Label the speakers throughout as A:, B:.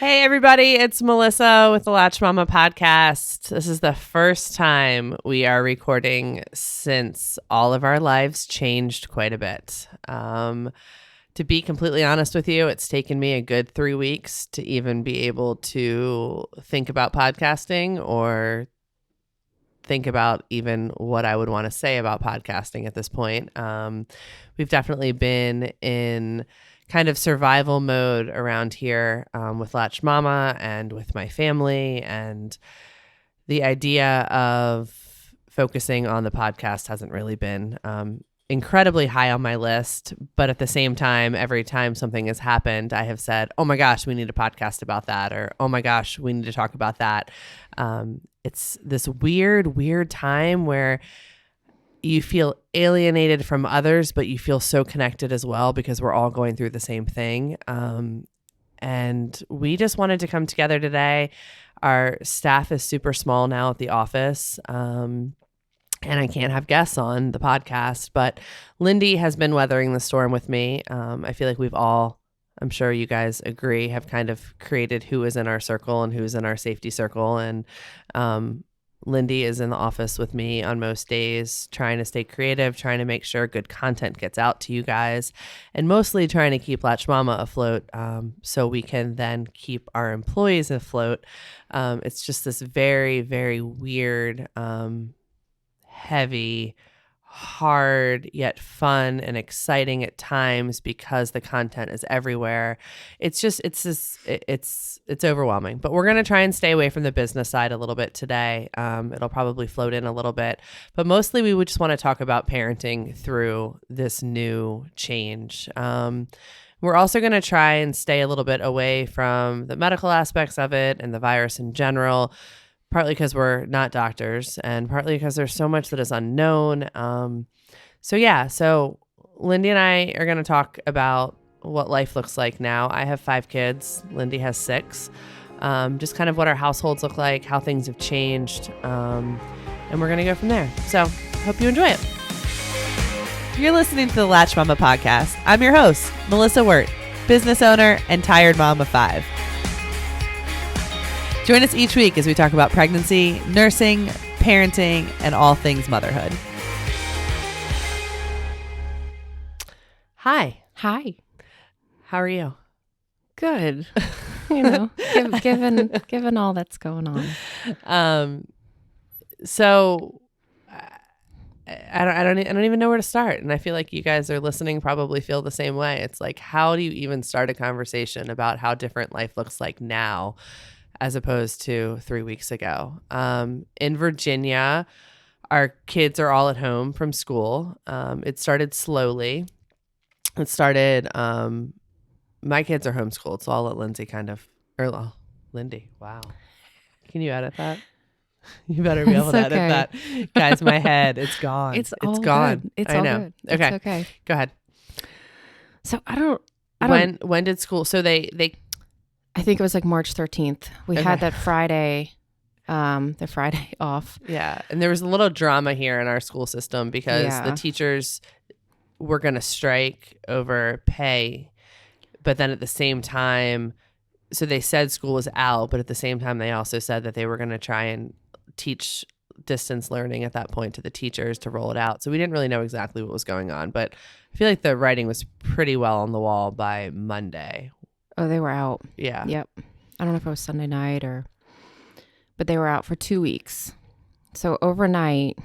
A: Hey, everybody. It's Melissa with the Latched Mama podcast. This is the first time we are recording since all of our lives changed quite a bit. To be completely honest with you, it's taken me a good 3 weeks to even be able to think about podcasting or think about even what I would want to say about podcasting at this point. We've definitely been in kind of survival mode around here with Latched Mama and with my family. And the idea of focusing on the podcast hasn't really been incredibly high on my list. But at the same time, every time something has happened, I have said, oh my gosh, we need a podcast about that. Or, oh my gosh, we need to talk about that. It's this weird time where you feel alienated from others, but you feel so connected as well because we're all going through the same thing. And we just wanted to come together today. Our staff is super small now at the office. And I can't have guests on the podcast, but Lindi has been weathering the storm with me. I feel like we've all, I'm sure you guys agree, have kind of created who is in our circle and who's in our safety circle. And Lindi is in the office with me on most days, trying to stay creative, trying to make sure good content gets out to you guys, and mostly trying to keep Latched Mama afloat so we can then keep our employees afloat. It's just this very, very weird, heavy, hard yet fun and exciting at times because the content is everywhere. It's overwhelming, but we're going to try and stay away from the business side a little bit today. It'll probably float in a little bit, but mostly we would just want to talk about parenting through this new change. We're also going to try and stay a little bit away from the medical aspects of it and the virus in general, partly because we're not doctors and partly because there's so much that is unknown. So Lindi and I are going to talk about what life looks like now. I have 5 kids. Lindi has 6. Just kind of what our households look like, how things have changed. And we're going to go from there. So hope you enjoy it. You're listening to the Latched Mama podcast. I'm your host, Melissa Wirt, business owner and tired mom of 5. Join us each week as we talk about pregnancy, nursing, parenting, and all things motherhood. Hi.
B: Hi.
A: How are you?
B: Good. Given all that's going on.
A: So I don't even know where to start. And I feel like you guys are listening probably feel the same way. It's like, how do you even start a conversation about how different life looks like now as opposed to 3 weeks ago? In Virginia, our kids are all at home from school. It started slowly. My kids are homeschooled, so I'll let Lindi. Wow. Can you edit that? You better be able to edit that. Guys, my head, it's gone.
B: It's
A: gone.
B: Good. It's all good.
A: Okay.
B: It's okay.
A: Go ahead.
B: So I don't.
A: When did school? So they
B: I think it was like March 13th. We had that Friday, the Friday off.
A: Yeah. And there was a little drama here in our school system because the teachers were going to strike over pay. But then at the same time, so they said school was out, but at the same time, they also said that they were going to try and teach distance learning at that point to the teachers to roll it out. So we didn't really know exactly what was going on. But I feel like the writing was pretty well on the wall by Monday.
B: Oh, they were out.
A: Yeah.
B: Yep. I don't know if it was Sunday night but they were out for 2 weeks. So overnight,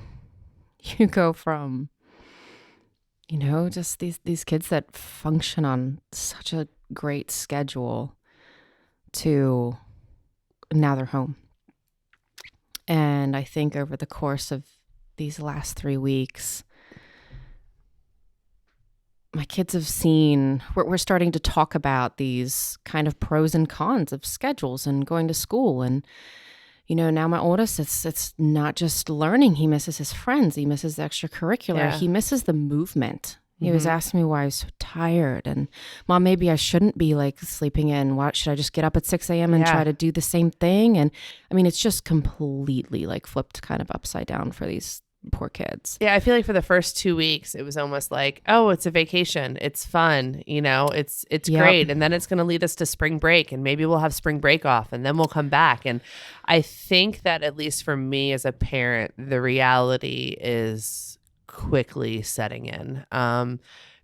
B: you go from, just these kids that function on such a great schedule to now they're home. And I think over the course of these last 3 weeks, my kids have seen, we're starting to talk about these kind of pros and cons of schedules and going to school. And, now my oldest, it's not just learning. He misses his friends. He misses the extracurricular. Yeah. He misses the movement. He was asking me why I was so tired. And Mom, maybe I shouldn't be like sleeping in. Why should I just get up at 6 a.m. and try to do the same thing? And I mean, it's just completely like flipped kind of upside down for these Poor kids.
A: Yeah, I feel like for the first 2 weeks, it was almost like, oh, it's a vacation. It's fun. It's
B: Yep.
A: great. And then it's going to lead us to spring break, and maybe we'll have spring break off, and then we'll come back. And I think that, at least for me as a parent, the reality is quickly setting in.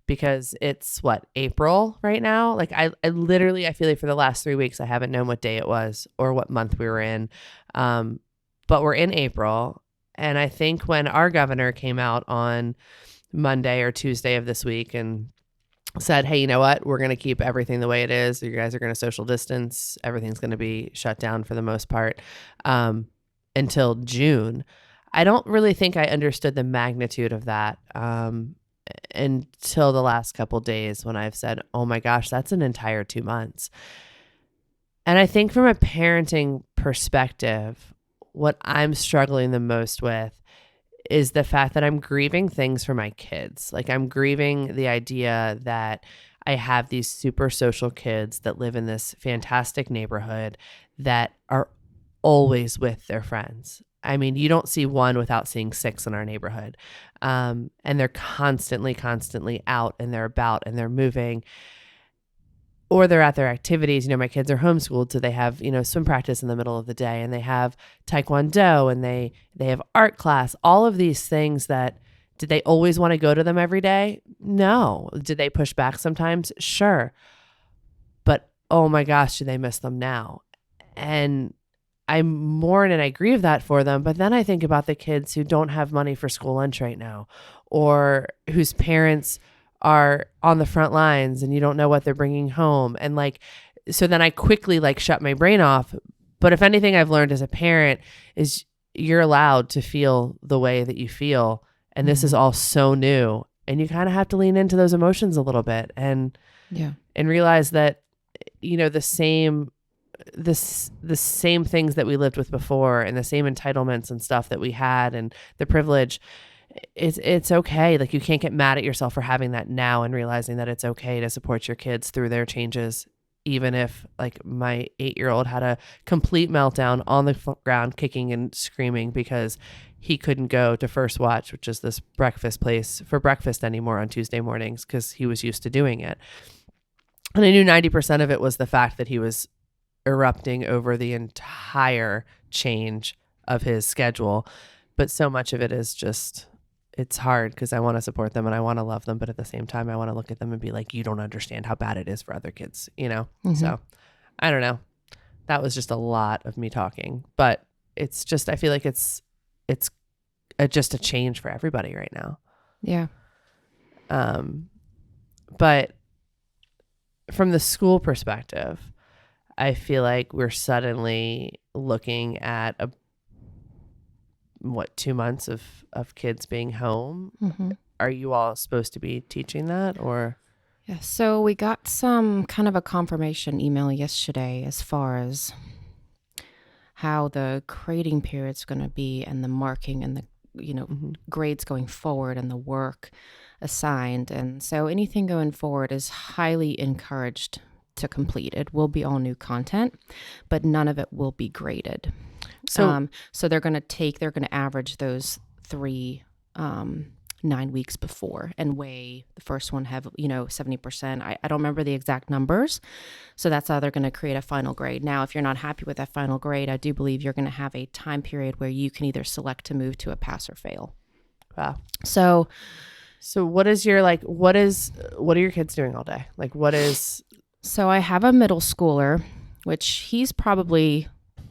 A: Because it's April right now. Like I literally, I feel like for the last 3 weeks, I haven't known what day it was or what month we were in. But we're in April. And I think when our governor came out on Monday or Tuesday of this week and said, hey, you know what? We're going to keep everything the way it is. You guys are going to social distance. Everything's going to be shut down for the most part until June. I don't really think I understood the magnitude of that until the last couple days when I've said, oh my gosh, that's an entire 2 months. And I think from a parenting perspective, what I'm struggling the most with is the fact that I'm grieving things for my kids. Like I'm grieving the idea that I have these super social kids that live in this fantastic neighborhood that are always with their friends. I mean, you don't see one without seeing six in our neighborhood. And they're constantly out and they're about and they're moving. Or they're at their activities. My kids are homeschooled, so they have, swim practice in the middle of the day, and they have taekwondo, and they have art class. All of these things that, did they always want to go to them every day? No. Did they push back sometimes? Sure. But oh my gosh, do they miss them now? And I mourn and I grieve that for them. But then I think about the kids who don't have money for school lunch right now, or whose parents are on the front lines and you don't know what they're bringing home. And so then I quickly shut my brain off. But if anything I've learned as a parent is you're allowed to feel the way that you feel. And this is all so new. And you kind of have to lean into those emotions a little bit and realize that, the same things that we lived with before and the same entitlements and stuff that we had and the privilege, it's okay. Like you can't get mad at yourself for having that now and realizing that it's okay to support your kids through their changes. Even if my 8-year-old had a complete meltdown on the ground, kicking and screaming because he couldn't go to First Watch, which is this breakfast place, for breakfast anymore on Tuesday mornings because he was used to doing it. And I knew 90% of it was the fact that he was erupting over the entire change of his schedule. But so much of it is just, it's hard because I want to support them and I want to love them. But at the same time, I want to look at them and be like, you don't understand how bad it is for other kids, So I don't know. That was just a lot of me talking. But it's just, I feel like it's just a change for everybody right now.
B: Yeah.
A: But from the school perspective, I feel like we're suddenly looking at 2 months of kids being home. Mm-hmm. Are you all supposed to be teaching that or?
B: Yeah, so we got some kind of a confirmation email yesterday as far as how the grading period's going to be and the marking and the grades going forward and the work assigned. And so anything going forward is highly encouraged to complete. It will be all new content, but none of it will be graded. So they're going to average those 3 9 weeks before and weigh the first one have 70%. I don't remember the exact numbers. So that's how they're going to create a final grade. Now, if you're not happy with that final grade, I do believe you're going to have a time period where you can either select to move to a pass or fail.
A: Wow.
B: So
A: what is your what are your kids doing all day?
B: So I have a middle schooler, which he's probably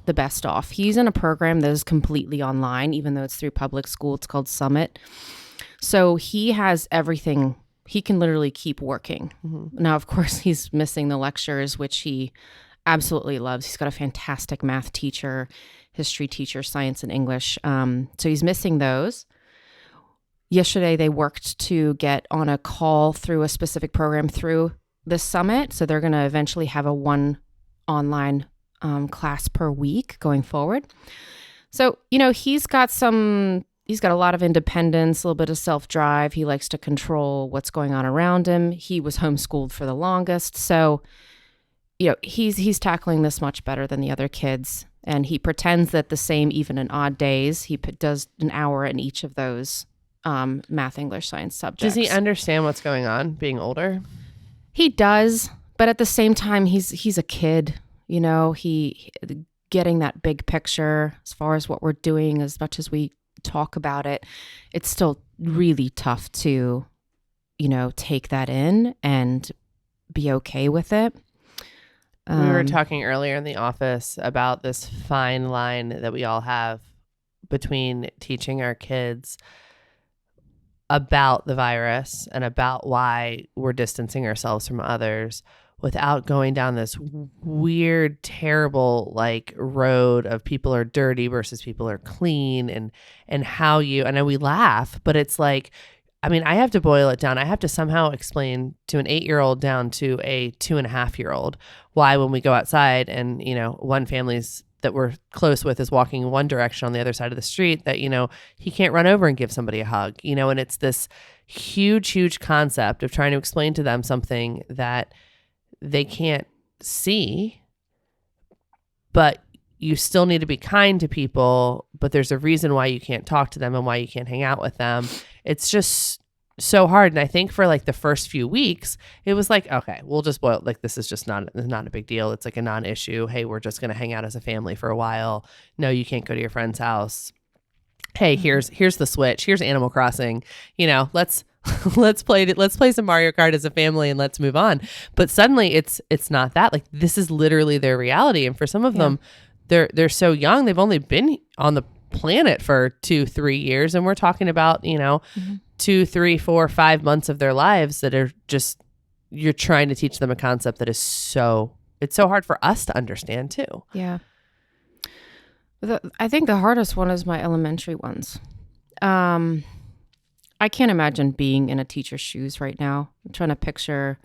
B: the best off. He's in a program that is completely online, even though it's through public school. It's called Summit. So he has everything. He can literally keep working. Mm-hmm. Now, of course, he's missing the lectures, which he absolutely loves. He's got a fantastic math teacher, history teacher, science and English. So he's missing those. Yesterday, they worked to get on a call through a specific program through this summit. So they're going to eventually have a 1 online class per week going forward. So, he's got a lot of independence, a little bit of self-drive. He likes to control what's going on around him. He was homeschooled for the longest. So, he's tackling this much better than the other kids. And he pretends that the same even and odd days. He does an hour in each of those math, English, science subjects.
A: Does he understand what's going on being older?
B: He does, but at the same time, he's a kid. You know, he getting that big picture as far as what we're doing, as much as we talk about it, it's still really tough to, you know, take that in and be okay with it.
A: We were talking earlier in the office about this fine line that we all have between teaching our kids about the virus and about why we're distancing ourselves from others without going down this weird, terrible like road of people are dirty versus people are clean, and how you, and we laugh, but it's like, I mean, I have to boil it down. I have to somehow explain to an 8-year-old down to a 2.5-year-old why when we go outside and, you know, one family's that we're close with is walking one direction on the other side of the street, that, you know, he can't run over and give somebody a hug, you know, and it's this huge concept of trying to explain to them something that they can't see, but you still need to be kind to people, but there's a reason why you can't talk to them and why you can't hang out with them. It's just so hard. And I think for like the first few weeks, it was like, okay, we'll just boil, like, this is just not a big deal. It's like a non-issue. Hey, we're just going to hang out as a family for a while. No, you can't go to your friend's house. Hey, here's the Switch. Here's Animal Crossing. You know, let's play some Mario Kart as a family and let's move on. But suddenly it's not that. Like, this is literally their reality. And for some of them, they're so young, they've only been on the planet for 2-3 years, and we're talking about, you know, 2, 3, 4, 5 months of their lives that are just, you're trying to teach them a concept that is it's so hard for us to understand too.
B: Yeah. I think the hardest one is my elementary ones. I can't imagine being in a teacher's shoes right now. I'm trying to picture,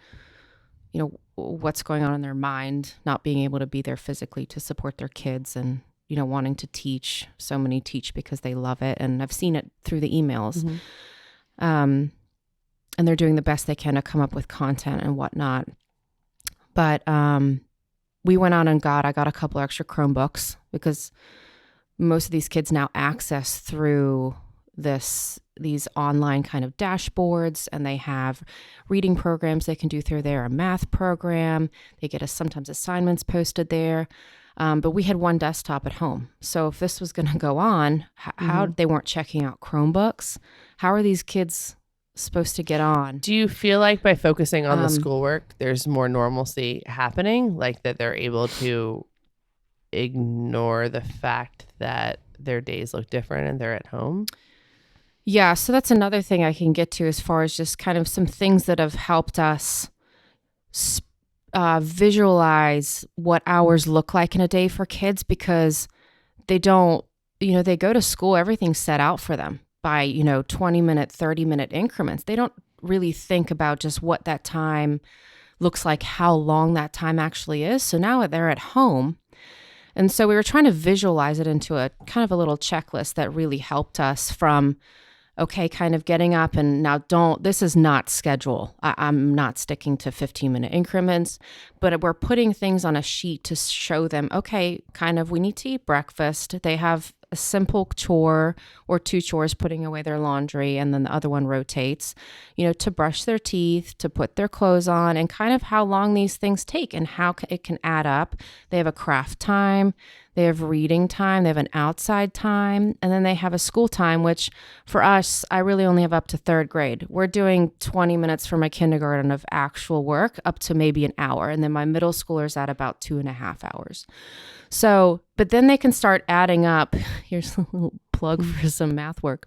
B: you know, what's going on in their mind, not being able to be there physically to support their kids, and, you know, wanting to teach. So many teach because they love it. And I've seen it through the emails. And they're doing the best they can to come up with content and whatnot. But we went out and I got a couple extra Chromebooks, because most of these kids now access through these online kind of dashboards, and they have reading programs they can do through there, a math program. They get sometimes assignments posted there. But we had one desktop at home. So if this was going to go on, how they weren't checking out Chromebooks, how are these kids supposed to get on?
A: Do you feel like by focusing on the schoolwork, there's more normalcy happening, like that they're able to ignore the fact that their days look different and they're at home?
B: Yeah, so that's another thing I can get to, as far as just kind of some things that have helped us visualize what hours look like in a day for kids, because they don't, you know, they go to school, everything's set out for them by, you know, 20-minute, 30-minute increments. They don't really think about just what that time looks like, how long that time actually is. So now they're at home. And so we were trying to visualize it into a kind of a little checklist that really helped us from, okay, kind of getting up, and now this is not schedule. I'm not sticking to 15-minute increments, but we're putting things on a sheet to show them, okay, kind of, we need to eat breakfast. They have a simple chore or 2 chores, putting away their laundry, and then the other one rotates, you know, to brush their teeth, to put their clothes on, and kind of how long these things take and how it can add up. They have a craft time. They have reading time, they have an outside time, and then they have a school time, which for us, I really only have up to 3rd grade. We're doing 20 minutes for my kindergarten of actual work, up to maybe an hour. And then my middle schoolers at about 2.5 hours. So, but then they can start adding up. Here's a little plug for some math work.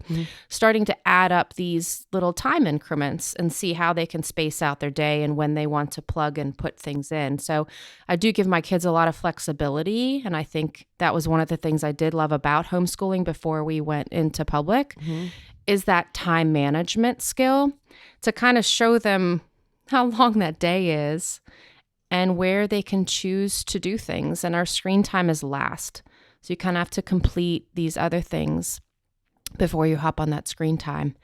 B: Starting to add up these little time increments and see how they can space out their day and when they want to plug and put things in. So I do give my kids a lot of flexibility. And I think that was one of the things I did love about homeschooling before we went into public, is that time management skill, to kind of show them how long that day is and where they can choose to do things. And our screen time is last. So you kind of have to complete these other things before you hop on that screen time.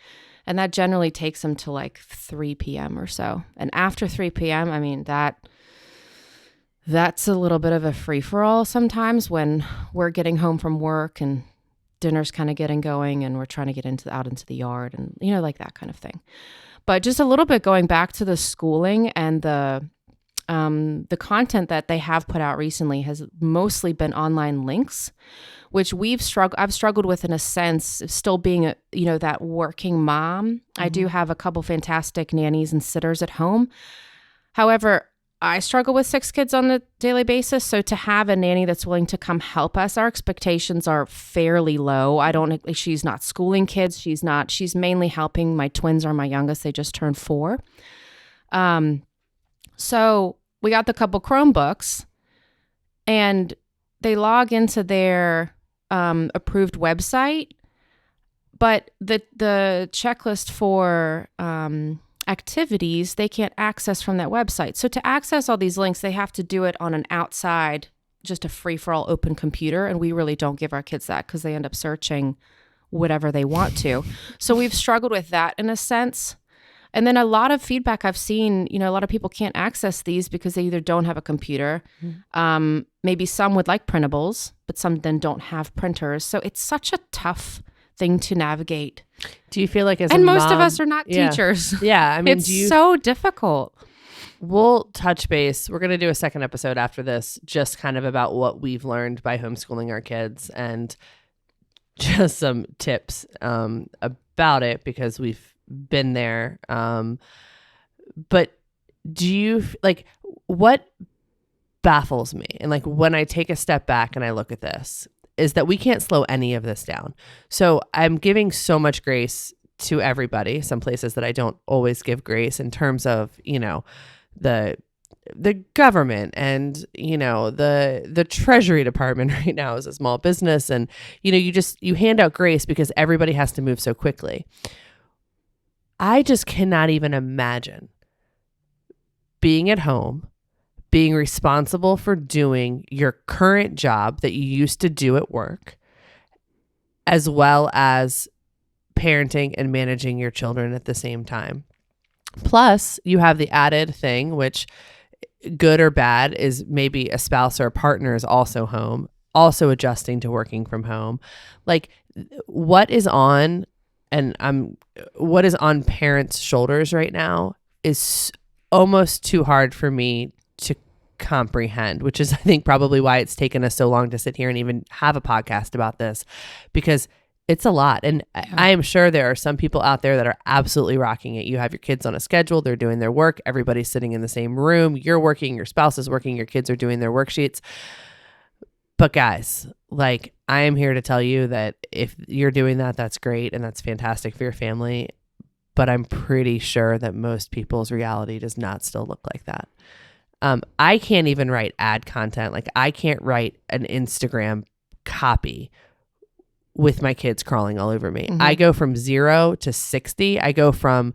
B: And that generally takes them to like 3 p.m. or so. And after 3 p.m., I mean, that's a little bit of a free-for-all sometimes when we're getting home from work and dinner's kind of getting going and we're trying to get out into the yard and, like that kind of thing. But just a little bit going back to the schooling and the content that they have put out recently has mostly been online links, which I've struggled with in a sense, still being that working mom. I do have a couple fantastic nannies and sitters at home. However, I struggle with 6 kids on a daily basis. So to have a nanny that's willing to come help us, our expectations are fairly low. She's not schooling kids. She's mainly helping. My twins are my youngest. They just turned 4. So we got the couple Chromebooks and they log into their approved website, but the checklist for activities they can't access from that website. So to access all these links, they have to do it on an outside, just a free-for-all open computer, and we really don't give our kids that because they end up searching whatever they want to. So we've struggled with that in a sense. And then a lot of feedback I've seen, a lot of people can't access these because they either don't have a computer. Maybe some would like printables, but some then don't have printers. So it's such a tough thing to navigate.
A: Do you feel like
B: and most of us are not teachers.
A: Yeah. I mean,
B: it's so difficult.
A: We'll touch base. We're going to do a second episode after this, just kind of about what we've learned by homeschooling our kids and just some tips about it because we've been there. But do you what baffles me? And when I take a step back and I look at this is that we can't slow any of this down. So I'm giving so much grace to everybody. Some places that I don't always give grace in terms of, the government and, the Treasury Department right now is a small business. And, you hand out grace because everybody has to move so quickly. I just cannot even imagine being at home, being responsible for doing your current job that you used to do at work, as well as parenting and managing your children at the same time. Plus, you have the added thing, which good or bad is maybe a spouse or a partner is also home, also adjusting to working from home. What is on parents' shoulders right now is almost too hard for me to comprehend, which is I think probably why it's taken us so long to sit here and even have a podcast about this, because it's a lot. And I am sure there are some people out there that are absolutely rocking it. You have your kids on a schedule, they're doing their work, everybody's sitting in the same room, you're working, your spouse is working, your kids are doing their worksheets. But guys, I am here to tell you that if you're doing that, that's great and that's fantastic for your family. But I'm pretty sure that most people's reality does not still look like that. I can't even write ad content. I can't write an Instagram copy with my kids crawling all over me. I go from 0 to 60. I go from,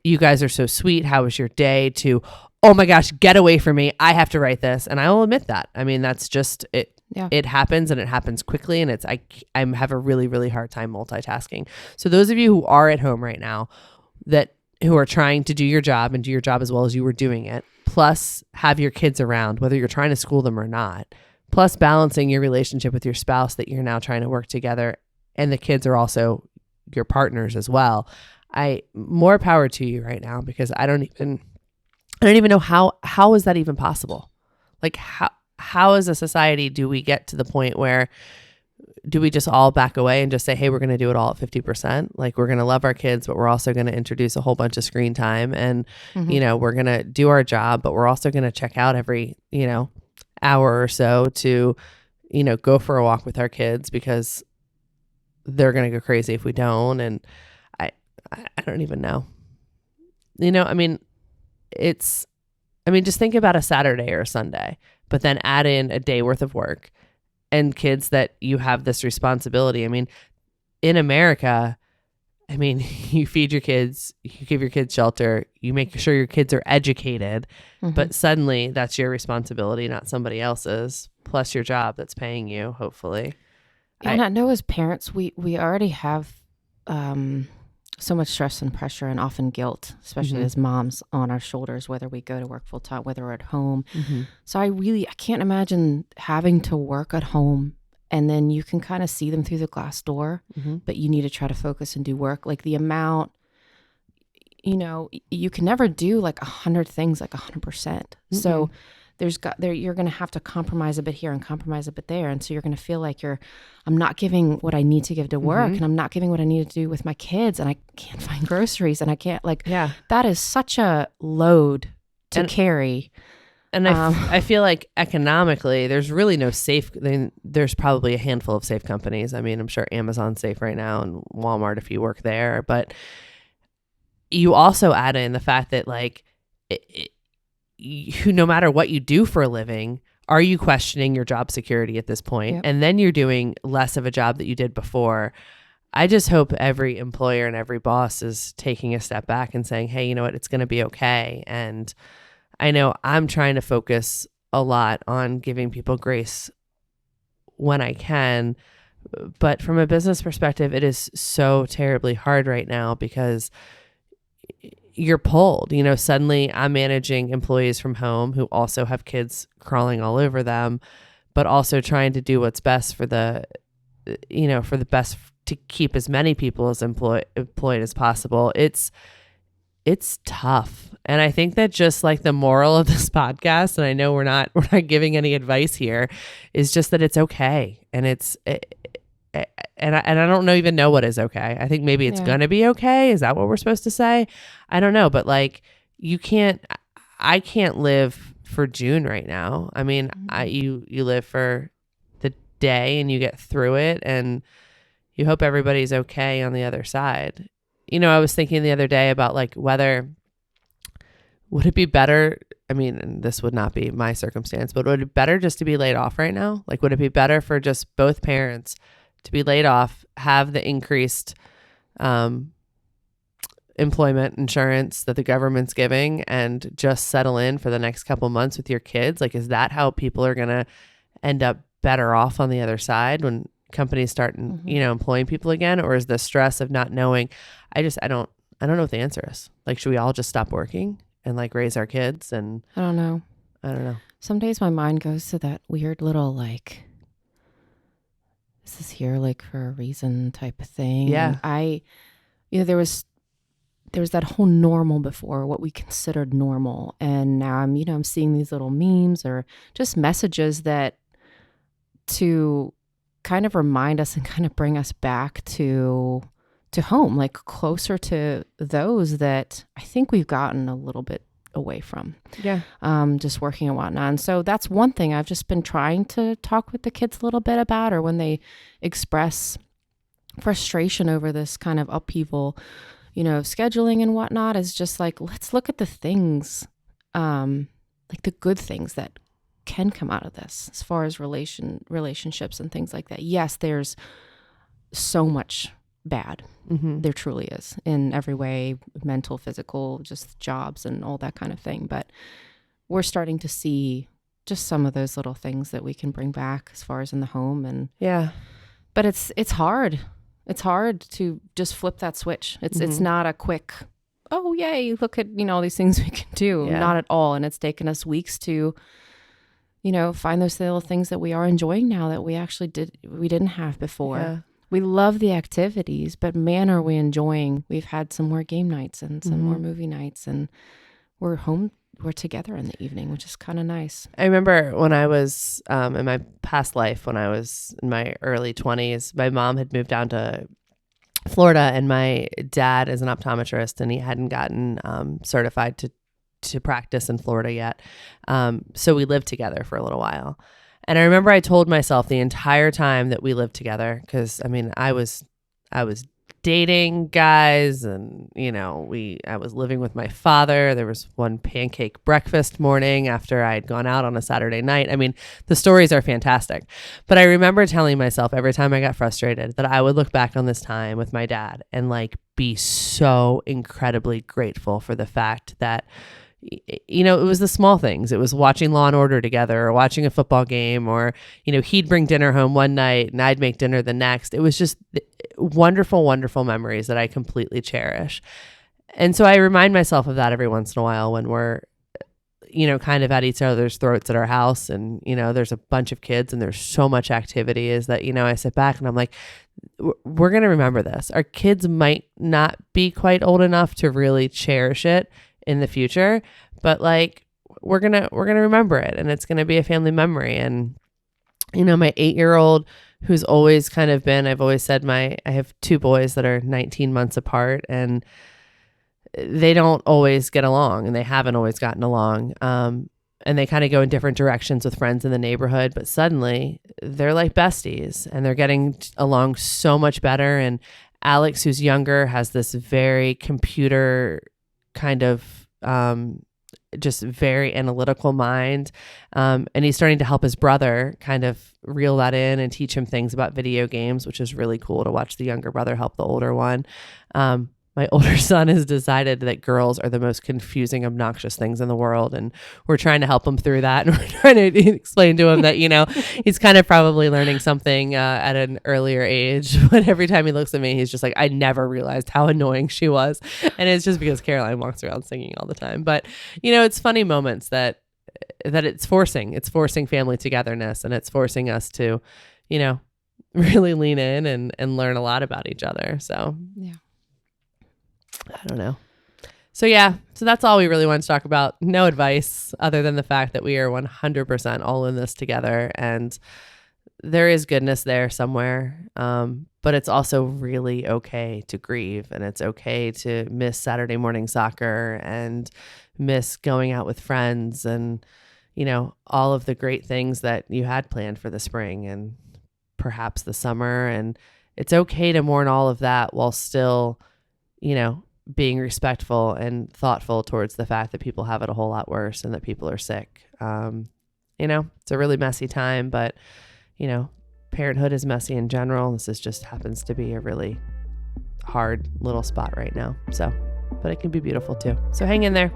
A: you guys are so sweet, how was your day, to, oh my gosh, get away from me, I have to write this. And I will admit that. I mean, that's just it. Yeah. It happens and it happens quickly, and I have a really, really hard time multitasking. So those of you who are at home right now who are trying to do your job and do your job as well as you were doing it, plus have your kids around, whether you're trying to school them or not, plus balancing your relationship with your spouse that you're now trying to work together, and the kids are also your partners as well. More power to you right now, because I don't even know how is that even possible? How as a society do we get to the point where do we just all back away and just say, hey, we're going to do it all at 50%? We're going to love our kids, but we're also going to introduce a whole bunch of screen time, and, we're going to do our job, but we're also going to check out every, hour or so to, go for a walk with our kids because they're going to go crazy if we don't. And I don't even know, just think about a Saturday or a Sunday, but then add in a day worth of work and kids that you have this responsibility. In America, you feed your kids, you give your kids shelter, you make sure your kids are educated, but suddenly that's your responsibility, not somebody else's, plus your job that's paying you, hopefully.
B: And I know as parents, we already have so much stress and pressure and often guilt, especially as moms, on our shoulders, whether we go to work full time, whether we're at home. So I can't imagine having to work at home and then you can kind of see them through the glass door, but you need to try to focus and do work. Like the amount, you can never do like 100 things like 100%. So you're going to have to compromise a bit here and compromise a bit there. And so you're going to feel like I'm not giving what I need to give to work and I'm not giving what I need to do with my kids and I can't find groceries and I can't that is such a load to carry.
A: And I feel like economically, there's really no safe. There's probably a handful of safe companies. I mean, I'm sure Amazon's safe right now and Walmart if you work there. But you also add in the fact that like, no matter what you do for a living, are you questioning your job security at this point? Yep. And then you're doing less of a job that you did before. I just hope every employer and every boss is taking a step back and saying, hey, you know what, it's going to be okay. And I know I'm trying to focus a lot on giving people grace when I can. But from a business perspective, it is so terribly hard right now because you're pulled. Suddenly I'm managing employees from home who also have kids crawling all over them, but also trying to do what's best for the best to keep as many people as employed as possible. It's tough. And I think that just like the moral of this podcast, and I know we're not giving any advice here, is just that it's okay. And and I don't even know what is okay. I think maybe it's going to be okay. Is that what we're supposed to say? I don't know. But like I can't live for June right now. I mean, you live for the day and you get through it and you hope everybody's okay on the other side. I was thinking the other day about like would it be better? I mean, and this would not be my circumstance, but would it be better just to be laid off right now? Like, would it be better for just both parents to be laid off, have the increased employment insurance that the government's giving and just settle in for the next couple months with your kids? Like, is that how people are going to end up better off on the other side when companies start, employing people again? Or is the stress of not knowing? I don't know what the answer is. Like, should we all just stop working and like raise our kids? And
B: I don't know.
A: Some
B: days my mind goes to that weird little like, this is here like for a reason type of thing.
A: Yeah.
B: And there was that whole normal before, what we considered normal. And now I'm seeing these little memes or just messages that to kind of remind us and kind of bring us back to home, like closer to those that I think we've gotten a little bit away from.
A: Yeah.
B: Just working and whatnot. And so that's one thing I've just been trying to talk with the kids a little bit about, or when they express frustration over this kind of upheaval, scheduling and whatnot, is just like, let's look at the things, like the good things that can come out of this as far as relationships and things like that. Yes, there's so much bad. There truly is, in every way, mental, physical, just jobs and all that kind of thing. But we're starting to see just some of those little things that we can bring back as far as in the home. And but it's hard. It's hard to just flip that switch. It's not a quick, oh yay, look at all these things we can do. Not at all. And it's taken us weeks to find those little things that we are enjoying now that we didn't have before. We love the activities, but man, are we enjoying. We've had some more game nights and some more movie nights, and we're together in the evening, which is kind of nice.
A: I remember when I was in my past life, when I was in my early 20s, my mom had moved down to Florida, and my dad is an optometrist, and he hadn't gotten certified to practice in Florida yet. So we lived together for a little while. And I remember I told myself the entire time that we lived together, because I mean, I was dating guys, and I was living with my father. There was one pancake breakfast morning after I'd gone out on a Saturday night. I mean, the stories are fantastic. But I remember telling myself every time I got frustrated that I would look back on this time with my dad and like be so incredibly grateful for the fact that it was the small things. It was watching Law and Order together, or watching a football game, or, he'd bring dinner home one night and I'd make dinner the next. It was just wonderful, wonderful memories that I completely cherish. And so I remind myself of that every once in a while when we're, kind of at each other's throats at our house, and, there's a bunch of kids and there's so much activity, is that, I sit back and I'm like, we're going to remember this. Our kids might not be quite old enough to really cherish it in the future, but like, we're going to remember it, and it's going to be a family memory. And, my 8-year-old, who's always kind of been, I've always said I have 2 boys that are 19 months apart, and they don't always get along, and they haven't always gotten along. And they kind of go in different directions with friends in the neighborhood, but suddenly they're like besties and they're getting along so much better. And Alex, who's younger, has this very computer kind of, just very analytical mind. And he's starting to help his brother kind of reel that in and teach him things about video games, which is really cool to watch the younger brother help the older one. My older son has decided that girls are the most confusing, obnoxious things in the world. And we're trying to help him through that. And we're trying to explain to him that, he's kind of probably learning something at an earlier age. But every time he looks at me, he's just like, I never realized how annoying she was. And it's just because Caroline walks around singing all the time. But, it's funny moments that it's forcing family togetherness, and it's forcing us to, really lean in and learn a lot about each other. So,
B: yeah.
A: I don't know. So that's all we really want to talk about. No advice other than the fact that we are 100% all in this together, and there is goodness there somewhere. But it's also really okay to grieve, and it's okay to miss Saturday morning soccer and miss going out with friends and, all of the great things that you had planned for the spring and perhaps the summer. And it's okay to mourn all of that while still, being respectful and thoughtful towards the fact that people have it a whole lot worse and that people are sick. It's a really messy time, but, parenthood is messy in general. This just happens to be a really hard little spot right now. So, but it can be beautiful too. So hang in there.